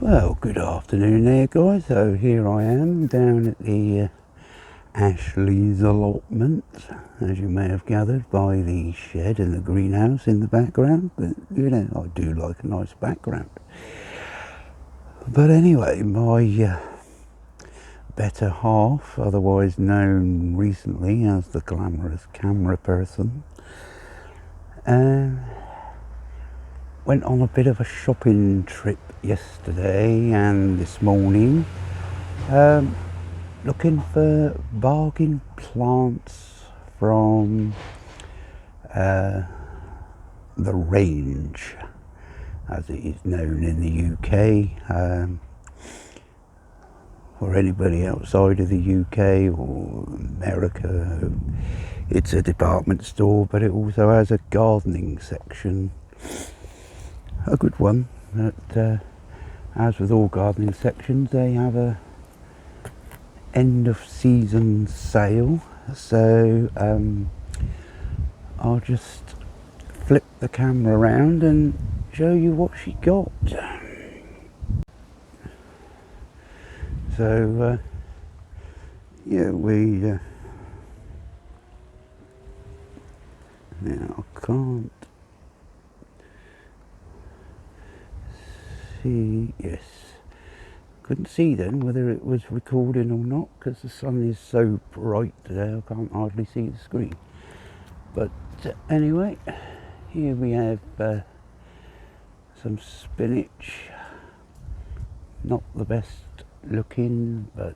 Well, good afternoon there guys. So here I am down at the Ashley's allotment, as you may have gathered by the shed and the greenhouse in the background. But you know, I do like a nice background. But anyway, my better half, otherwise known recently as the glamorous camera person, went on a bit of a shopping trip yesterday and this morning, looking for bargain plants from the range, as it is known in the UK. For anybody outside of the UK or America, it's a department store, but it also has a gardening section. A good one, but as with all gardening sections, they have a end of season sale, so I'll just flip the camera around and show you what she got. So yeah, we now I can't see, yes, couldn't see then whether it was recording or not because the sun is so bright today I can't hardly see the screen. But anyway, here we have some spinach, not the best looking, but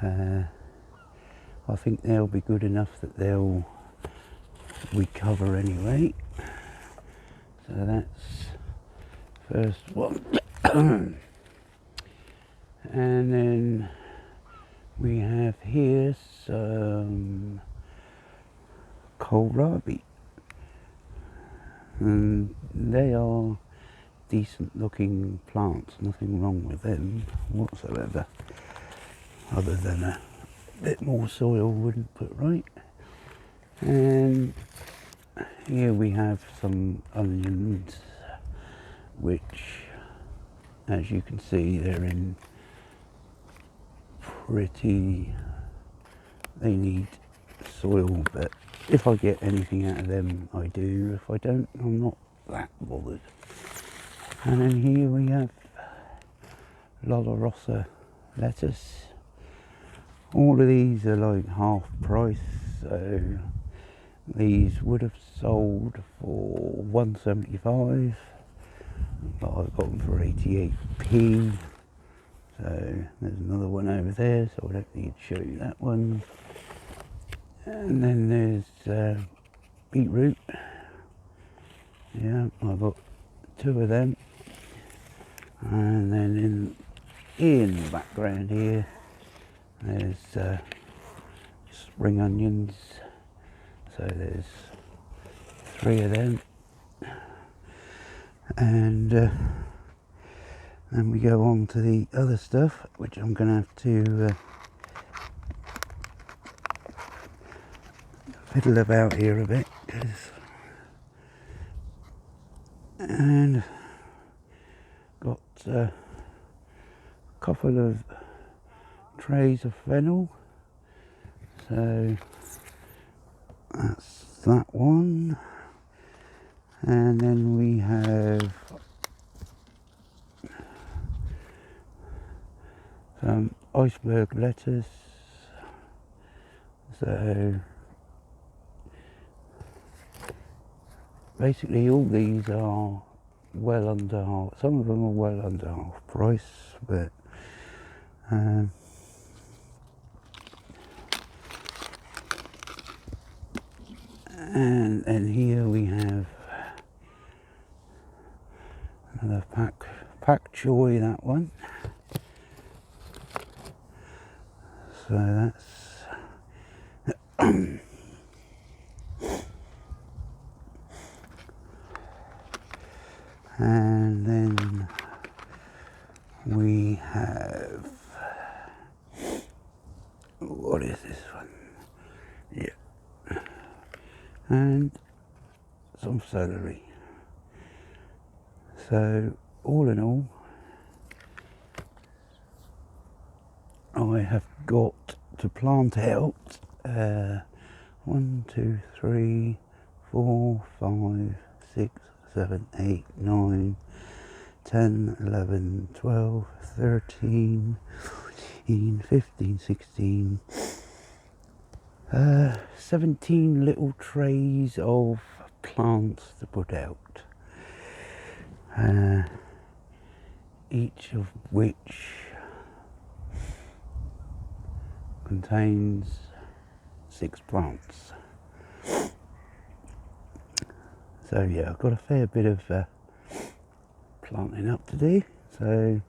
I think they'll be good enough that they'll recover anyway. So that's first one. And then we have here some kohlrabi, and they are decent looking plants, nothing wrong with them whatsoever, other than a bit more soil wouldn't put right. And here we have some onions, which, as you can see, they're in pretty, they need soil, but if I get anything out of them I do. If I don't, I'm not that bothered. And then here we have Rosa lettuce. All of these are like half price, so these would have sold for $1.75, but I got them for 88p. So there's another one over there, so I don't need to show you that one. And then there's beetroot. Yeah, I've got two of them. And then in the background here, there's spring onions. So there's three of them. And then we go on to the other stuff, which I'm going to have to fiddle about here a bit, and got a couple of trays of fennel, so that's that one. And then we have some iceberg lettuce, so basically all these are well under half, some of them are well under half price, but and here we have another pack choi, that one. So that's and then we have, what is this one? Yeah, and some celery. So all in all, have got to plant out 1, 2, 3, 4, 5, 6, 7, 8, 9, 10, 11, 12, 13, 14, 15, 16, 17 little trays of plants to put out, each of which contains 6 plants. So yeah, I've got a fair bit of planting up to do. So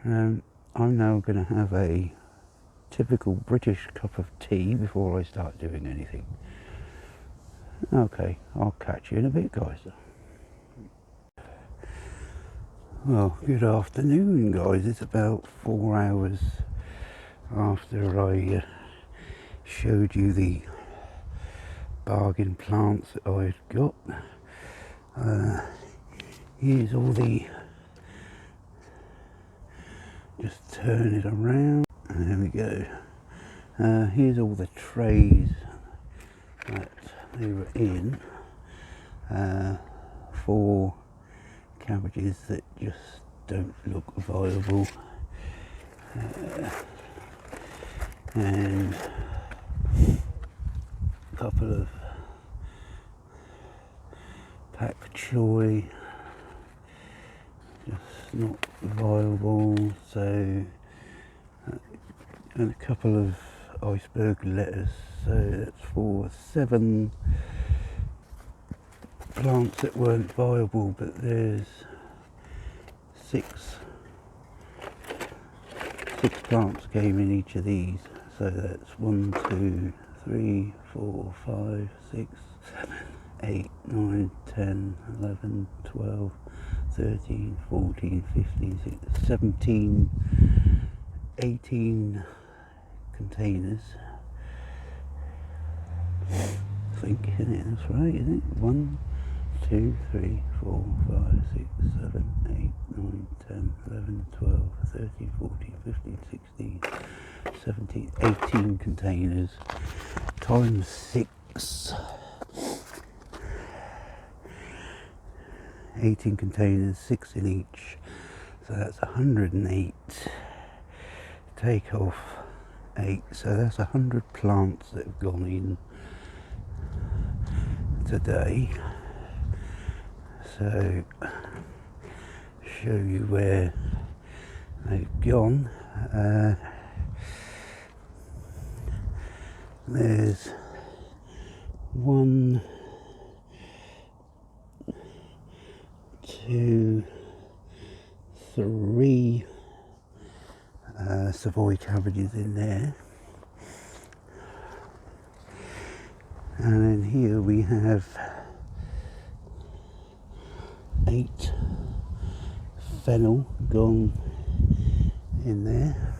I'm now going to have a typical British cup of tea before I start doing anything. Okay, I'll catch you in a bit, guys. Well, good afternoon, guys. It's about 4 hours after I showed you the bargain plants that I've got. Here's all the, just turn it around, and there we go. Here's all the trays that they were in for cabbages that just don't look viable, and a couple of pak choi, just not viable. So and a couple of iceberg lettuce. So that's for 7 plants that weren't viable, but there's 6 plants came in each of these. So that's 1, 2, 3, 4, 5, 6, 7, 8, 9, 10, 11, 12, 13, 14, 15, 16, 17, 18 containers. I think, isn't it? That's right, isn't it? 1, 2, 3, 4, 5, 6, 7, 8, 9, 10, 11, 12, 13, 14, 15, 16, 17, 18 containers times 6. 18 containers, 6 in each. So that's 108. Take off 8. So that's 100 plants that have gone in today. So show you where they've gone. There's 1, 2, 3 Savoy cabbages in there, and then here we have 8 fennel gone in there.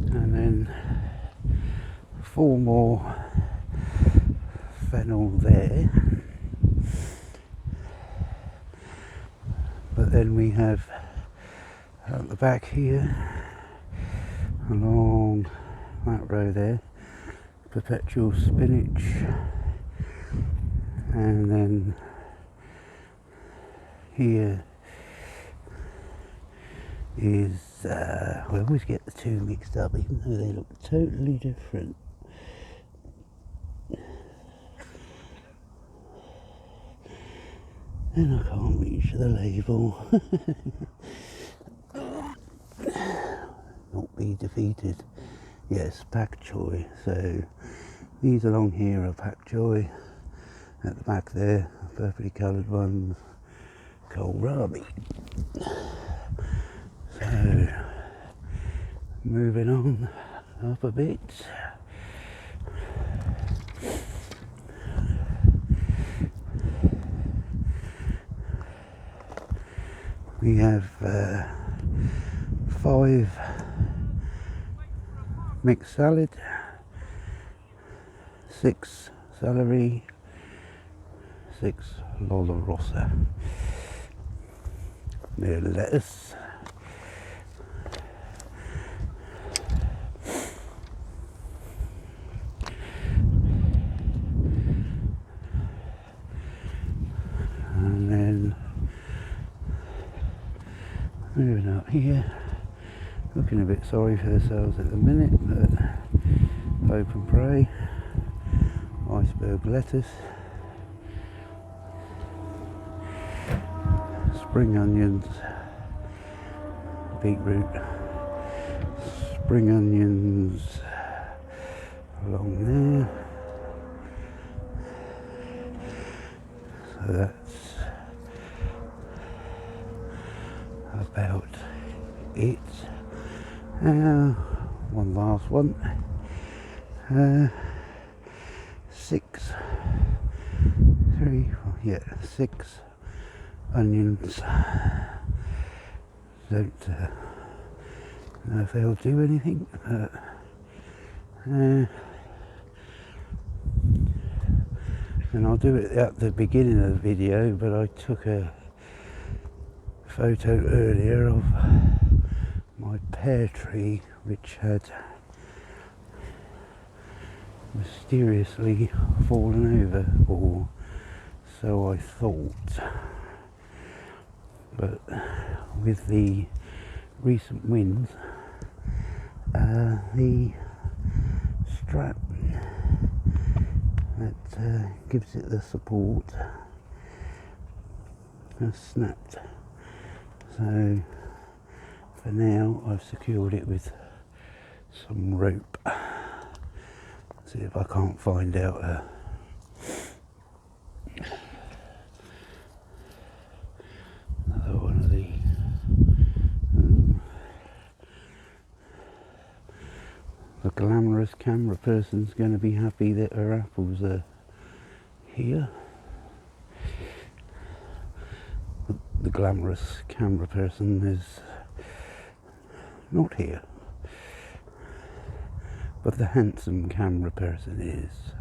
And then 4 more fennel there. But then we have at the back here, along that row there, perpetual spinach, and then here is, I always get the two mixed up even though they look totally different. And I can't reach the label. Not be defeated. Yes, pak choi. So these along here are pak choi. At the back there, purpley coloured ones, kohlrabi. So moving on up a bit. We have 5 mixed salad, 6 celery, 6 Lola Rossa, bit of lettuce, and then moving up here, looking a bit sorry for ourselves at the minute, but hope and pray. Iceberg lettuce, spring onions, beetroot, spring onions along there, so that's about it. One last one, 6 onions. Don't know if they'll do anything, but and I'll do it at the beginning of the video, but I took a photo earlier of my pear tree, which had mysteriously fallen over, or so I thought, but with the recent winds, the strap that gives it the support has snapped. So for now I've secured it with some rope. See if I can't find out another one of the glamorous camera person's going to be happy that her apples are here. The glamorous camera person is not here, but the handsome camera person is.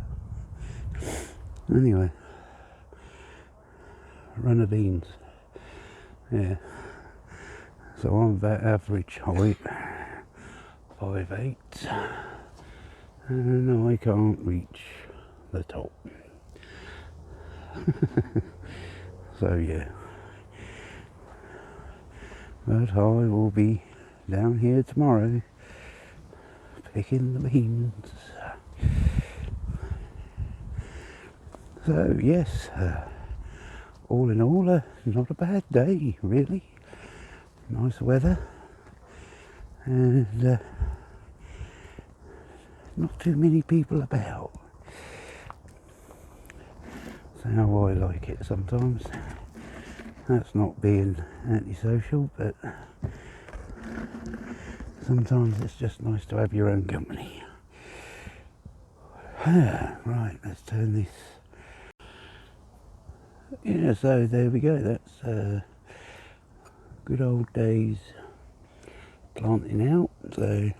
Anyway, run of beans. Yeah, so I'm about average height, 5'8", and I can't reach the top. So yeah, but I will be down here tomorrow picking the beans. So yes, all in all, not a bad day really. Nice weather, and not too many people about. That's how I like it sometimes. That's not being antisocial, but sometimes it's just nice to have your own company. Right, let's turn this. Yeah, so there we go. That's good old days planting out. So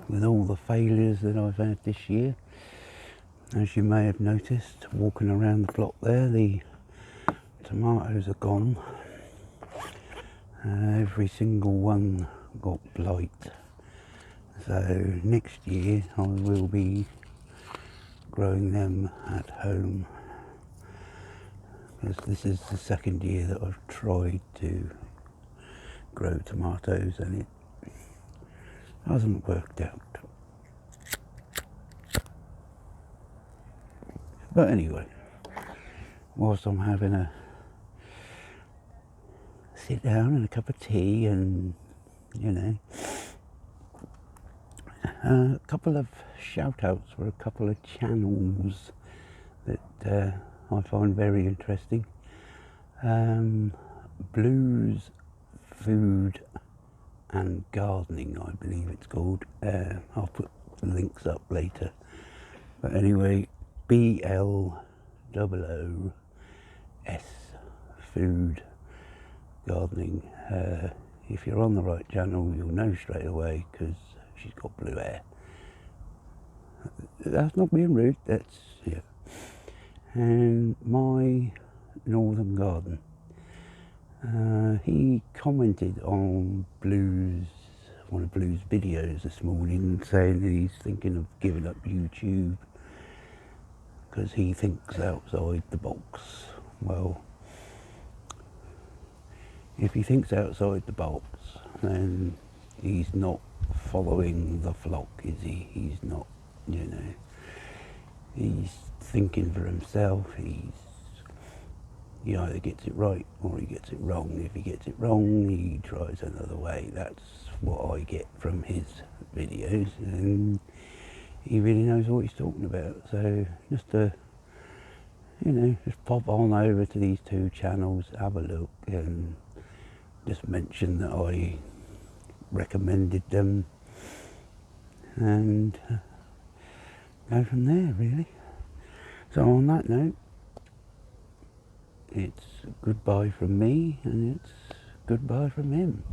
with all the failures that I've had this year, as you may have noticed, walking around the plot there, the tomatoes are gone. Every single one got blight. So next year I will be growing them at home, because this is the second year that I've tried to grow tomatoes and it hasn't worked out. But anyway, whilst I'm having a sit down and a cup of tea and, you know, a couple of shout outs for a couple of channels that I find very interesting. Blues Food and Gardening, I believe it's called. I'll put links up later. But anyway, BLOOS Food Gardening. if you're on the right channel, you'll know straight away because she's got blue hair. That's not being rude, that's, yeah. And my northern garden. He commented on one of Blue's videos this morning, saying that he's thinking of giving up YouTube because he thinks outside the box. Well, if he thinks outside the box, then he's not following the flock, is he? He's not, you know, he's thinking for himself. He either gets it right or he gets it wrong. If he gets it wrong, he tries another way. That's what I get from his videos, and he really knows what he's talking about. So just to, you know, just pop on over to these two channels, have a look, and just mention that I recommended them, and go from there, really. So on that note, it's goodbye from me, and it's goodbye from him.